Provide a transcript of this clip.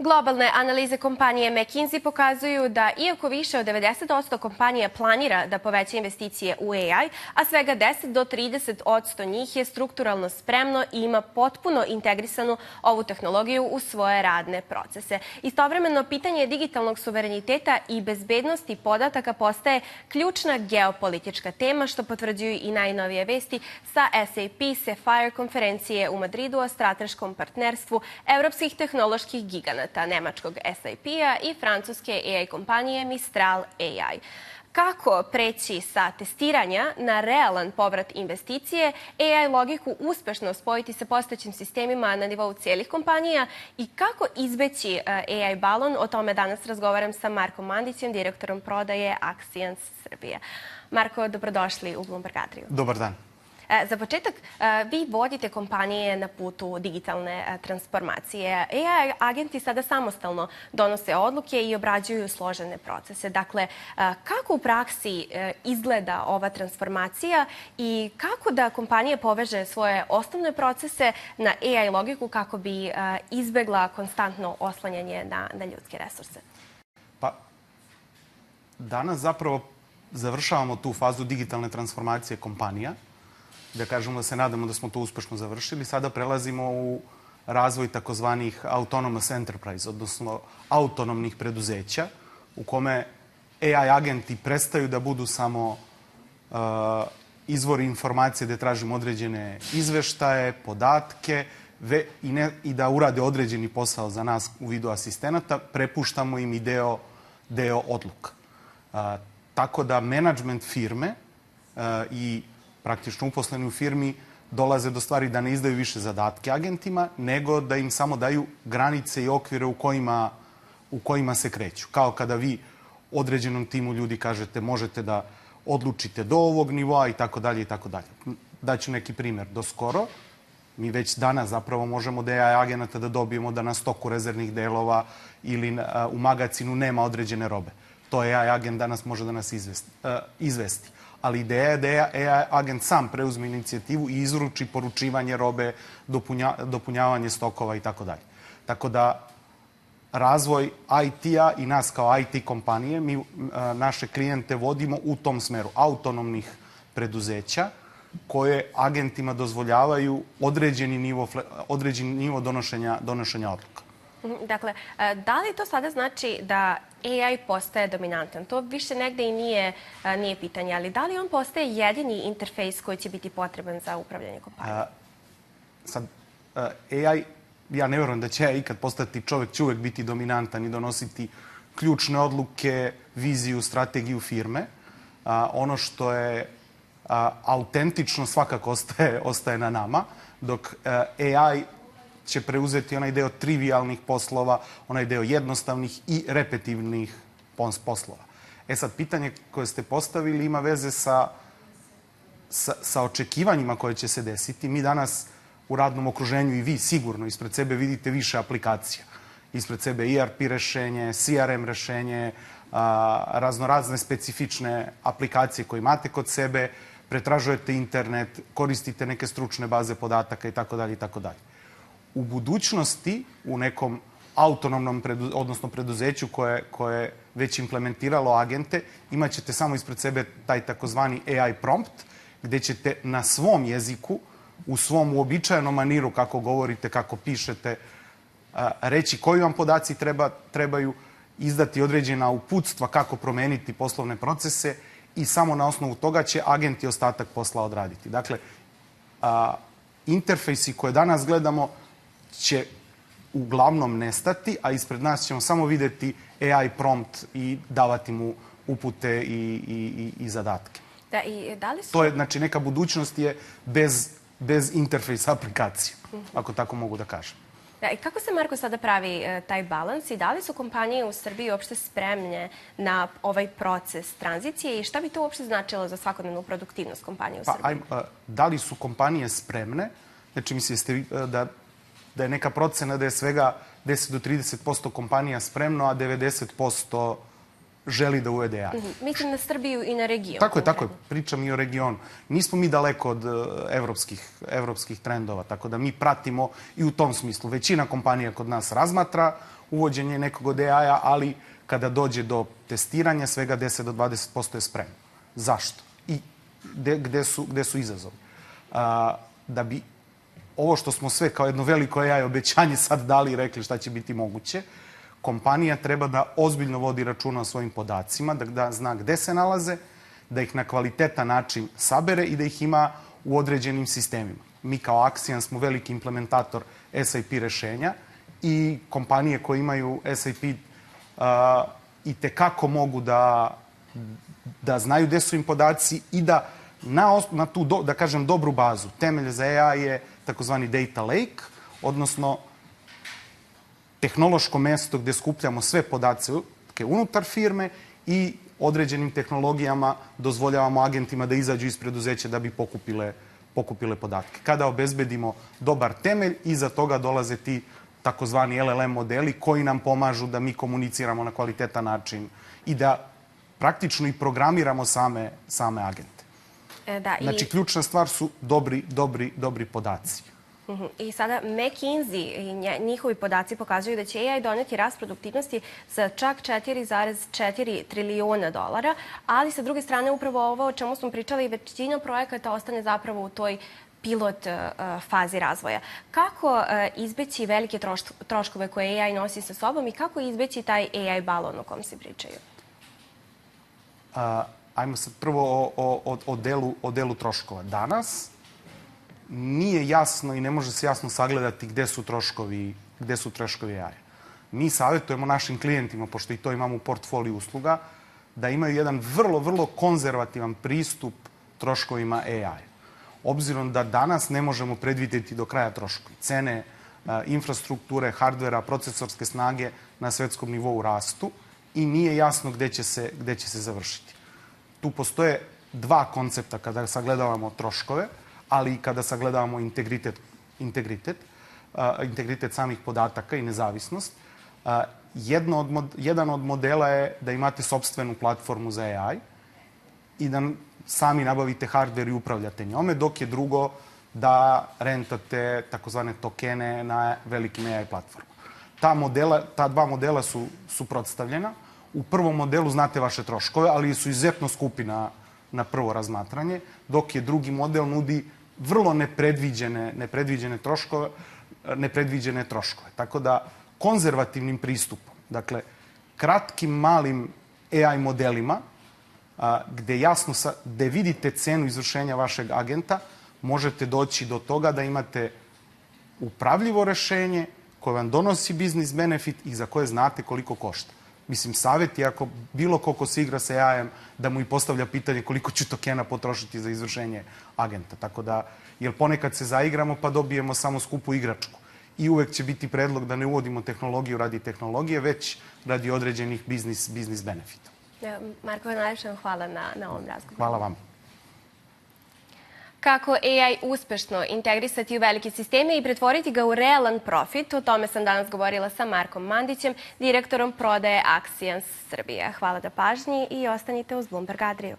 Globalne analize kompanije McKinsey pokazuju da iako više od 90% kompanija planira da poveća investicije u AI, a svega 10 do 30% njih je strukturalno spremno i ima potpuno integrisanu ovu tehnologiju u svoje radne procese. Istovremeno, pitanje digitalnog suvereniteta i bezbednosti podataka postaje ključna geopolitička tema, što potvrđuju i najnovije vesti sa SAP Sapphire konferencije u Madridu o strateškom partnerstvu evropskih tehnoloških giganata, nemačkog SAP-a i francuske AI kompanije Mistral AI. Kako preći sa testiranja na realan povrat investicije, AI logiku uspešno spojiti sa postojećim sistemima na nivou cijelih kompanija i kako izbeći AI balon, o tome danas razgovaram sa Markom Mandićem, direktorom prodaje Axians Srbije. Marko, dobrodošli u Bloomberg Adriju. Dobar dan. Za početak, vi vodite kompanije na putu digitalne transformacije. AI agenti sada samostalno donose odluke i obrađuju složene procese. Dakle, kako u praksi izgleda ova transformacija i kako da kompanija poveže svoje osnovne procese na AI logiku kako bi izbegla konstantno oslanjanje na ljudske resurse? Pa, danas zapravo završavamo tu fazu digitalne transformacije kompanija. Da kažemo da se nadamo da smo to uspešno završili. Sada prelazimo u razvoj takozvanih autonomous enterprise, odnosno autonomnih preduzeća, u kome AI agenti prestaju da budu samo izvori informacije gde tražimo određene izveštaje, podatke i da urade određeni posao za nas u vidu asistenata, prepuštamo im i deo odluka. Tako da menadžment firme i praktično uposleni u firmi dolaze do stvari da ne izdaju više zadatke agentima, nego da im samo daju granice i okvire u kojima se kreću. Kao kada vi određenom timu ljudi kažete možete da odlučite do ovog nivoa i tako dalje i tako dalje. Daću neki primjer. Do skoro, mi već danas zapravo možemo da AI agenata da dobijemo da na stoku rezervnih delova ili u magacinu nema određene robe. To AI agent danas može da nas izvesti. Ali ideja je da AI agent sam preuzme inicijativu i izruči poručivanje robe, dopunjavanje stokova i tako dalje. Tako da razvoj IT-a i nas kao IT kompanije, mi naše klijente vodimo u tom smeru autonomnih preduzeća koje agentima dozvoljavaju određeni nivo donošenja odluka. Dakle, da li to sada znači da AI postaje dominantan? To više negde i nije pitanje, ali da li on postaje jedini interfejs koji će biti potreban za upravljanje kompanijom? Sad, AI, ja ne vjerujem da će AI ikad postati čovjek, će uvek biti dominantan i donositi ključne odluke, viziju, strategiju firme. Ono što je autentično svakako ostaje na nama, dok AI će preuzeti onaj deo trivialnih poslova, onaj deo jednostavnih i repetitivnih poslova. Sad, pitanje koje ste postavili ima veze sa očekivanjima koje će se desiti. Mi danas u radnom okruženju i vi sigurno ispred sebe vidite više aplikacija. Ispred sebe ERP rešenje, CRM rešenje, raznorazne specifične aplikacije koje imate kod sebe, pretražujete internet, koristite neke stručne baze podataka itd. itd. U budućnosti, u nekom autonomnom, odnosno preduzeću koje je već implementiralo agente, imat ćete samo ispred sebe taj takozvani AI prompt, gde ćete na svom jeziku, u svom uobičajenom maniru, kako govorite, kako pišete, reći koji vam podaci trebaju, izdati određena uputstva kako promeniti poslovne procese i samo na osnovu toga će agenti ostatak posla odraditi. Dakle, interfejsi koje danas gledamo će uglavnom nestati, a ispred nas ćemo samo videti AI prompt i davati mu upute i zadatke. Da, i da li su... To je, znači, neka budućnost je bez interfejsa aplikacije, ako tako mogu da kažem. Da, i kako se, Marko, sada pravi taj balans i da li su kompanije u Srbiji uopšte spremne na ovaj proces tranzicije i šta bi to uopšte značilo za svakodnevnu produktivnost kompanije u Srbiji? Da li su kompanije spremne? Znači, mislite da je neka procena da je svega 10 do 30% kompanija spremno, a 90% želi da uvede AI. Mislim na Srbiju i na region. Tako je. Pričam i o regionu. Nismo mi daleko od evropskih trendova, tako da mi pratimo i u tom smislu. Većina kompanija kod nas razmatra uvođenje nekog od AI-a, ali kada dođe do testiranja, svega 10 do 20% je spremno. Zašto? I gde su izazovi? Da bi ovo što smo sve kao jedno veliko AI obećanje sad dali i rekli šta će biti moguće, kompanija treba da ozbiljno vodi računa o svojim podacima, da zna gde se nalaze, da ih na kvalitetan način sabere i da ih ima u određenim sistemima. Mi kao Axian smo veliki implementator SAP rešenja i kompanije koje imaju SAP i tekako mogu da znaju gde su im podaci i da na tu, da kažem, dobru bazu. Temelj za AI je takozvani data lake, odnosno tehnološko mesto gde skupljamo sve podatke unutar firme i određenim tehnologijama dozvoljavamo agentima da izađu iz preduzeća da bi pokupile podatke. Kada obezbedimo dobar temelj, iza toga dolaze ti takozvani LLM modeli koji nam pomažu da mi komuniciramo na kvalitetan način i da praktično i programiramo same agente. Znači, ključna stvar su dobri podaci. I sada McKinsey i njihovi podaci pokazuju da će AI doneti rast produktivnosti za čak 4,4 triliona dolara, ali sa druge strane upravo ovo o čemu smo pričali, većina projekata ostane zapravo u toj pilot fazi razvoja. Kako izbeći velike troškove koje AI nosi sa sobom i kako izbeći taj AI balon o kom se pričaju? Ajmo sad prvo o delu troškova. Danas nije jasno i ne može se jasno sagledati gde su troškovi AI. Mi savjetujemo našim klijentima, pošto i to imamo u portfoliju usluga, da imaju jedan vrlo konzervativan pristup troškovima AI. Obzirom da danas ne možemo predvidjeti do kraja troškovi. Cene infrastrukture, hardvera, procesorske snage na svetskom nivou rastu i nije jasno gde će se završiti. Tu postoje dva koncepta kada sagledavamo troškove, ali i kada sagledavamo integritet samih podataka i nezavisnost. Jedan od modela je da imate sopstvenu platformu za AI i da sami nabavite hardver i upravljate njome, dok je drugo da rentate takozvane tokene na velikim AI platformama. Ta dva modela su suprotstavljena. U prvom modelu znate vaše troškove, ali su izuzetno skupi na prvo razmatranje, dok je drugi model nudi vrlo nepredviđene troškove. Tako da konzervativnim pristupom, dakle, kratkim, malim AI modelima, gde vidite cenu izvršenja vašeg agenta, možete doći do toga da imate upravljivo rešenje koje vam donosi biznis benefit i za koje znate koliko košta. Mislim, savjet je ako bilo ko se igra sa AI-em da mu i postavlja pitanje koliko ću tokena potrošiti za izvršenje agenta. Tako da, jer ponekad se zaigramo pa dobijemo samo skupu igračku. I uvek će biti predlog da ne uvodimo tehnologiju radi tehnologije, već radi određenih biznis benefita. Marko, najlepše vam hvala na ovom razgovoru. Hvala vam. Kako AI uspešno integrisati u velike sisteme i pretvoriti ga u realan profit, o tome sam danas govorila sa Markom Mandićem, direktorom prodaje Axians Srbije. Hvala na pažnji i ostanite uz Bloomberg Adriju.